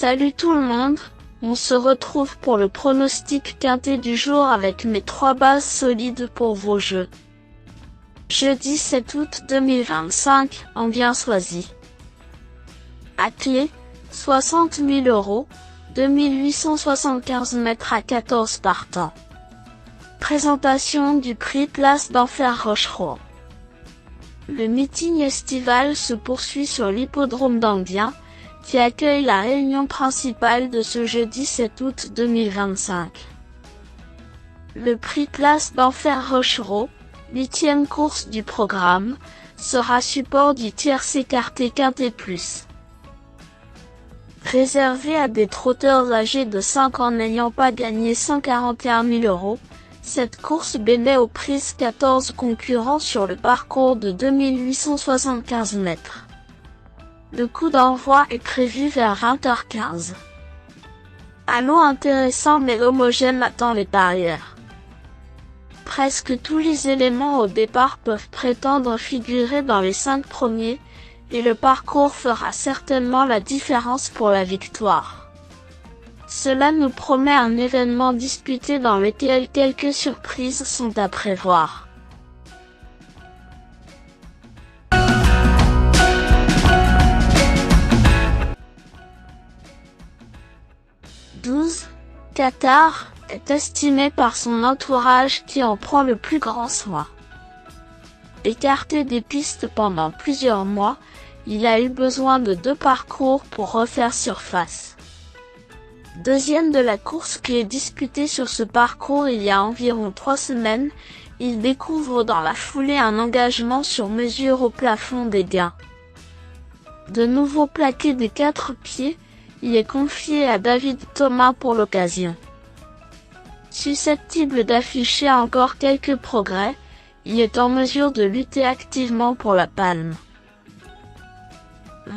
Salut tout le monde, on se retrouve pour le pronostic quintet du jour avec mes 3 bases solides pour vos jeux. Jeudi 7 août 2025, en bien choisi. À clé, 60 000 €, 2875 mètres à 14 partants. Présentation du prix Place d'Enfer Rochereau. Le meeting estival se poursuit sur l'hippodrome d'Enghien, qui accueille la réunion principale de ce jeudi 7 août 2025. Le prix Place d'Enfer Rochereau, 8e course du programme, sera support du tiercé écarté quintet plus. Réservé à des trotteurs âgés de 5 ans n'ayant pas gagné 141 000 €, cette course bénait aux prises 14 concurrents sur le parcours de 2875 mètres. Le coup d'envoi est prévu vers 20h15. Un lot intéressant mais homogène attend les parieurs. Presque tous les éléments au départ peuvent prétendre figurer dans les 5 premiers, et le parcours fera certainement la différence pour la victoire. Cela nous promet un événement disputé dans lequel quelques surprises sont à prévoir. Qatar est estimé par son entourage qui en prend le plus grand soin. Écarté des pistes pendant plusieurs mois, il a eu besoin de 2 parcours pour refaire surface. Deuxième de la course qui est disputée sur ce parcours il y a environ 3 semaines, il découvre dans la foulée un engagement sur mesure au plafond des gains. De nouveau plaqué des 4 pieds, il est confié à David Thomas pour l'occasion. Susceptible d'afficher encore quelques progrès, il est en mesure de lutter activement pour la palme.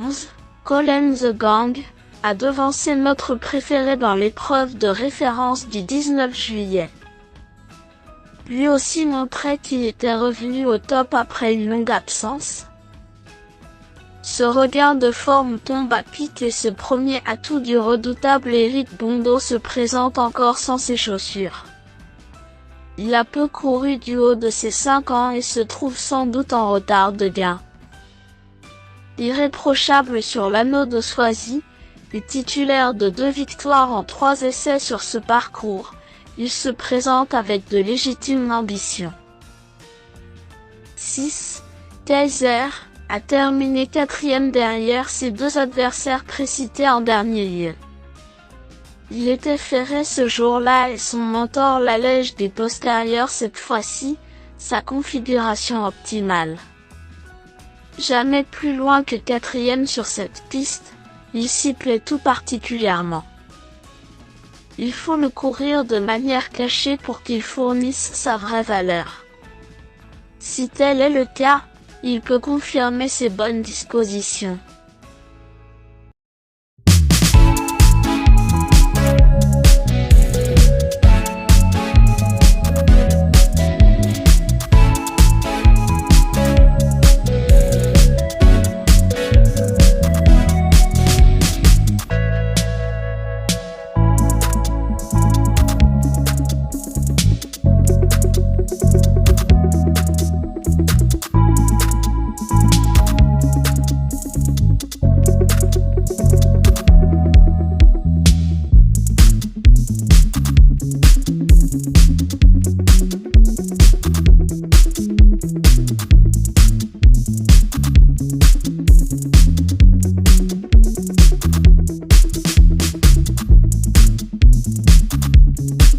11. Colin the Gang a devancé notre préféré dans l'épreuve de référence du 19 juillet. Lui aussi montrait qu'il était revenu au top après une longue absence. Ce regain de forme tombe à pic et ce premier atout du redoutable Eric Bondo se présente encore sans ses chaussures. Il a peu couru du haut de ses 5 ans et se trouve sans doute en retard de gain. Irréprochable sur l'anneau de Soisy, et titulaire de 2 victoires en 3 essais sur ce parcours, il se présente avec de légitimes ambitions. 6. Kaiser a terminé 4e derrière ses 2 adversaires précités en dernier lieu. Il était ferré ce jour-là et son mentor l'allège des postérieurs cette fois-ci, sa configuration optimale. Jamais plus loin que 4e sur cette piste, il s'y plaît tout particulièrement. Il faut le courir de manière cachée pour qu'il fournisse sa vraie valeur. Si tel est le cas, il peut confirmer ses bonnes dispositions.